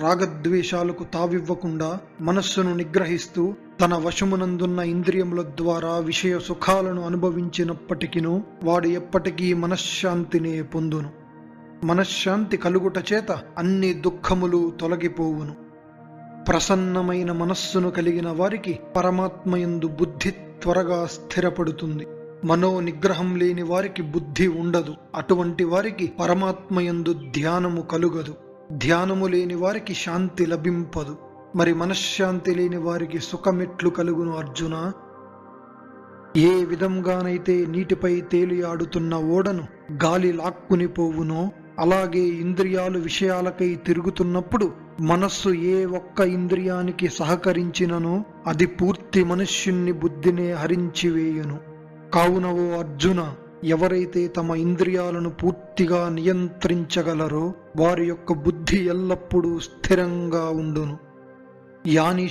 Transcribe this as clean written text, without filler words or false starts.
రాగద్వేషాలకు తావివ్వకుండా మనస్సును నిగ్రహిస్తూ తన వశమునందున్న ఇంద్రియముల ద్వారా విషయ సుఖాలను అనుభవించినప్పటికినూ వాడు ఎప్పటికీ మనశ్శాంతినే పొందును. మనశ్శాంతి కలుగుట చేత అన్ని దుఃఖములు తొలగిపోవును. ప్రసన్నమైన మనస్సును కలిగిన వారికి పరమాత్మయందు బుద్ధి త్వరగా స్థిరపడుతుంది. మనో నిగ్రహం లేని వారికి బుద్ధి ఉండదు. అటువంటి వారికి పరమాత్మయందు ధ్యానము కలుగదు. ధ్యానము లేని వారికి శాంతి లభింపదు. మరి మనశ్శాంతి లేని వారికి సుఖమెట్లు కలుగును అర్జున? ఏ విధంగానైతే నీటిపై తేలియాడుతున్న ఓడను గాలి లాక్కుని పోవునో, అలాగే ఇంద్రియాలు విషయాలకై తిరుగుతున్నప్పుడు మనస్సు ఏ ఒక్క ఇంద్రియానికి సహకరించిననో అది పూర్తి మనుష్యుని బుద్ధినే హరించివేయును. కావున ఓ అర్జున, ఎవరైతే తమ ఇంద్రియాలను పూర్తిగా నియంత్రించగలరో వారి యొక్క బుద్ధి ఎల్లప్పుడూ స్థిరంగా ఉండును. యాని